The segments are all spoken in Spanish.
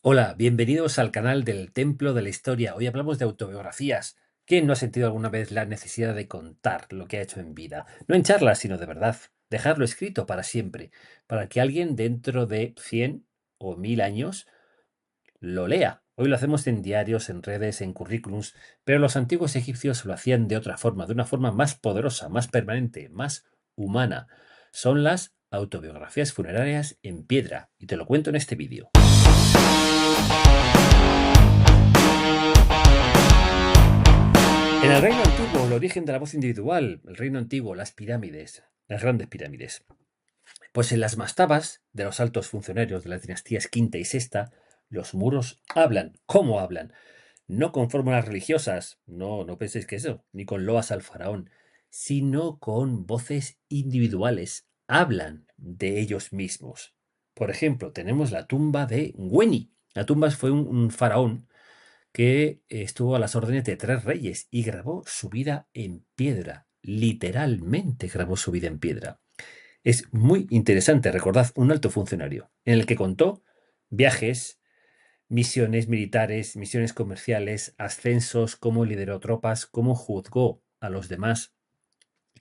Hola, bienvenidos al canal del Templo de la Historia. Hoy hablamos de autobiografías. ¿Quién no ha sentido alguna vez la necesidad de contar lo que ha hecho en vida? No en charlas, sino de verdad. Dejarlo escrito para siempre, para que alguien dentro de 100 o 1000 años lo lea. Hoy lo hacemos en diarios, en redes, en currículums, pero los antiguos egipcios lo hacían de otra forma, de una forma más poderosa, más permanente, más humana. Son las autobiografías funerarias en piedra, y te lo cuento en este vídeo. En el reino antiguo, el origen de la voz individual, el reino antiguo, las pirámides, las grandes pirámides. Pues en las mastabas de los altos funcionarios de las dinastías quinta y sexta, los muros hablan. ¿Cómo hablan? No con fórmulas religiosas, no penséis que eso, ni con loas al faraón, sino con voces individuales. Hablan de ellos mismos. Por ejemplo, tenemos la tumba de Weni. La tumba fue un faraón que estuvo a las órdenes de 3 reyes y grabó su vida en piedra. Literalmente grabó su vida en piedra. Es muy interesante, recordad, un alto funcionario, en el que contó viajes, misiones militares, misiones comerciales, ascensos, cómo lideró tropas, cómo juzgó a los demás.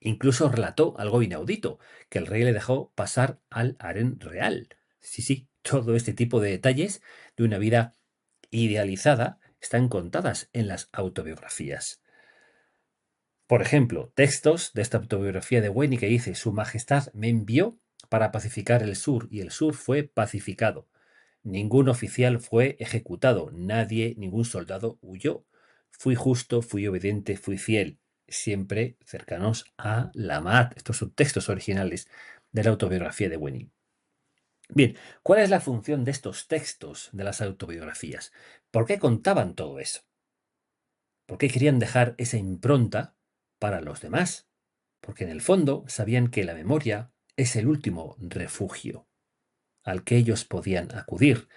Incluso relató algo inaudito, que el rey le dejó pasar al harén real. Sí, todo este tipo de detalles de una vida idealizada están contadas en las autobiografías. Por ejemplo, textos de esta autobiografía de Weni que dice: Su Majestad me envió para pacificar el sur y el sur fue pacificado. Ningún oficial fue ejecutado, nadie, ningún soldado huyó. Fui justo, fui obediente, fui fiel, siempre cercanos a la Maat. Estos son textos originales de la autobiografía de Weni. Bien, ¿cuál es la función de estos textos de las autobiografías? ¿Por qué contaban todo eso? ¿Por qué querían dejar esa impronta para los demás? Porque en el fondo sabían que la memoria es el último refugio al que ellos podían acudir.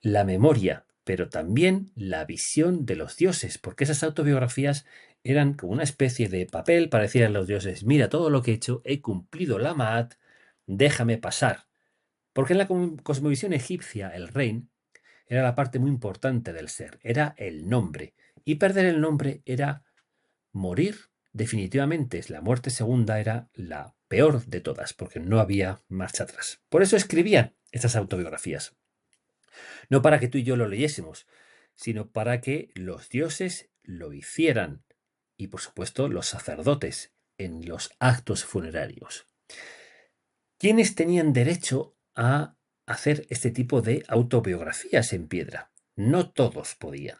La memoria, pero también la visión de los dioses, porque esas autobiografías eran como una especie de papel para decir a los dioses: mira todo lo que he hecho, he cumplido la Maat, déjame pasar. Porque en la cosmovisión egipcia el rey era la parte muy importante del ser, era el nombre, y perder el nombre era morir definitivamente. La muerte segunda era la peor de todas, porque no había marcha atrás. Por eso escribían estas autobiografías. No para que tú y yo lo leyésemos, sino para que los dioses lo hicieran. Y por supuesto los sacerdotes en los actos funerarios. ¿Quiénes tenían derecho a hacer este tipo de autobiografías en piedra? No todos podían,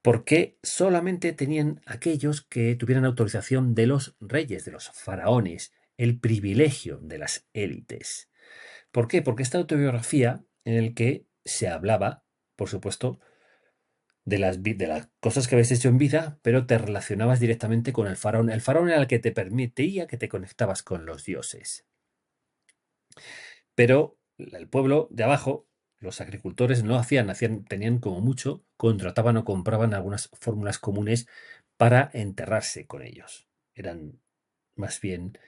porque solamente tenían aquellos que tuvieran autorización de los reyes, de los faraones, el privilegio de las élites. ¿Por qué? Porque esta autobiografía en el que se hablaba, por supuesto, de las cosas que habías hecho en vida, pero te relacionabas directamente con el faraón. El faraón era el que te permitía que te conectabas con los dioses. Pero el pueblo de abajo, los agricultores no hacían, tenían como mucho, contrataban o compraban algunas fórmulas comunes para enterrarse con ellos. Eran más bien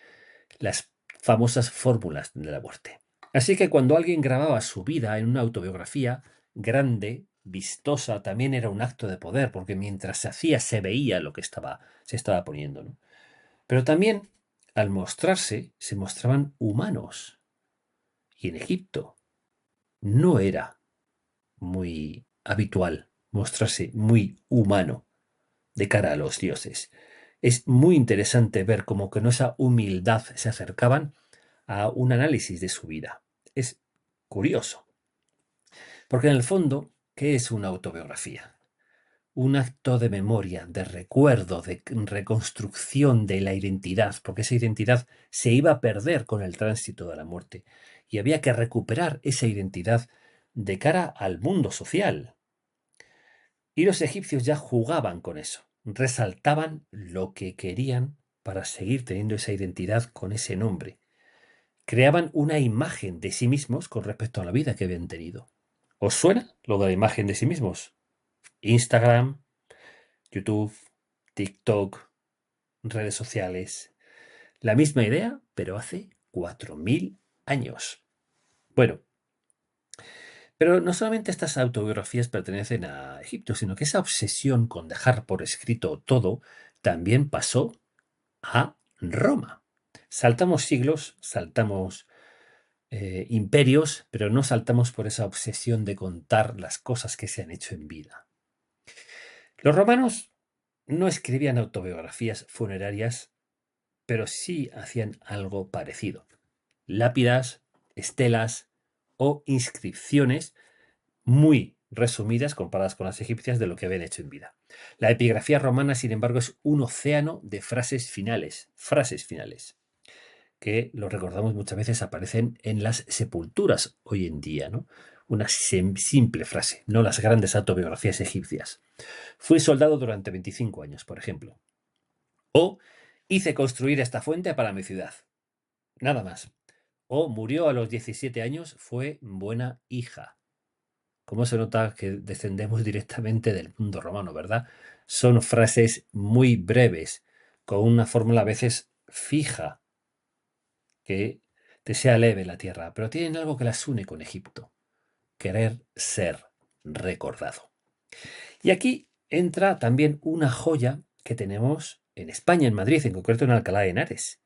las famosas fórmulas de la muerte. Así que cuando alguien grababa su vida en una autobiografía grande, vistosa, también era un acto de poder, porque mientras se hacía se veía lo que se estaba poniendo, ¿no? Pero también, al mostrarse, se mostraban humanos. Y en Egipto no era muy habitual mostrarse muy humano de cara a los dioses. Es muy interesante ver cómo con esa humildad se acercaban a un análisis de su vida. Es curioso, porque en el fondo, ¿qué es una autobiografía? Un acto de memoria, de recuerdo, de reconstrucción de la identidad, porque esa identidad se iba a perder con el tránsito de la muerte y había que recuperar esa identidad de cara al mundo social. Y los egipcios ya jugaban con eso, resaltaban lo que querían para seguir teniendo esa identidad con ese nombre. Creaban una imagen de sí mismos con respecto a la vida que habían tenido. ¿Os suena lo de la imagen de sí mismos? Instagram, YouTube, TikTok, redes sociales. La misma idea, pero hace 4000 años. Bueno, Pero no solamente estas autobiografías pertenecen a Egipto, sino que esa obsesión con dejar por escrito todo también pasó a Roma. Saltamos siglos, saltamos imperios, pero no saltamos por esa obsesión de contar las cosas que se han hecho en vida. Los romanos no escribían autobiografías funerarias, pero sí hacían algo parecido. Lápidas, estelas o inscripciones muy resumidas comparadas con las egipcias de lo que habían hecho en vida. La epigrafía romana, sin embargo, es un océano de frases finales, que, lo recordamos muchas veces, aparecen en las sepulturas hoy en día, ¿no? Una simple frase, no las grandes autobiografías egipcias. Fui soldado durante 25 años, por ejemplo. O hice construir esta fuente para mi ciudad. Nada más. O murió a los 17 años, fue buena hija. ¿Cómo se nota que descendemos directamente del mundo romano, verdad? Son frases muy breves, con una fórmula a veces fija, que te sea leve la tierra, pero tienen algo que las une con Egipto: querer ser recordado. Y aquí entra también una joya que tenemos en España, en Madrid, en concreto en Alcalá de Henares,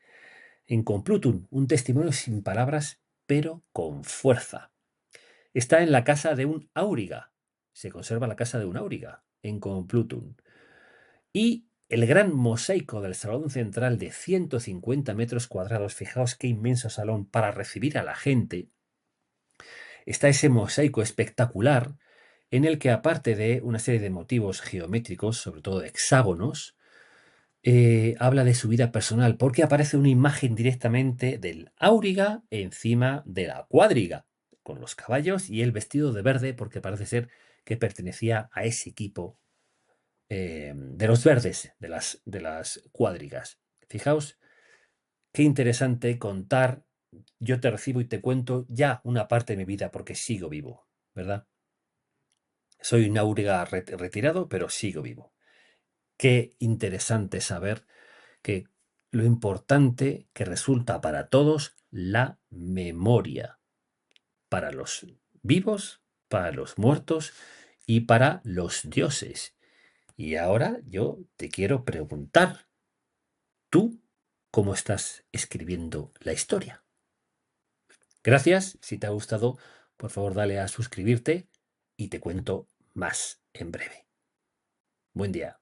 en Complutum, un testimonio sin palabras, pero con fuerza. Está en la casa de un áuriga. Se conserva la casa de un áuriga en Complutum. Y el gran mosaico del salón central de 150 metros cuadrados, fijaos qué inmenso salón para recibir a la gente, está ese mosaico espectacular en el que, aparte de una serie de motivos geométricos, sobre todo de hexágonos, habla de su vida personal, porque aparece una imagen directamente del áuriga encima de la cuadriga, con los caballos y el vestido de verde, porque parece ser que pertenecía a ese equipo de los verdes, de las cuadrigas. Fijaos qué interesante contar. Yo te recibo y te cuento ya una parte de mi vida porque sigo vivo, ¿verdad? Soy un áuriga retirado, pero sigo vivo. Qué interesante saber que lo importante que resulta para todos la memoria, para los vivos, para los muertos y para los dioses. Y ahora yo te quiero preguntar, ¿tú cómo estás escribiendo la historia? Gracias, si te ha gustado, por favor dale a suscribirte y te cuento más en breve. Buen día.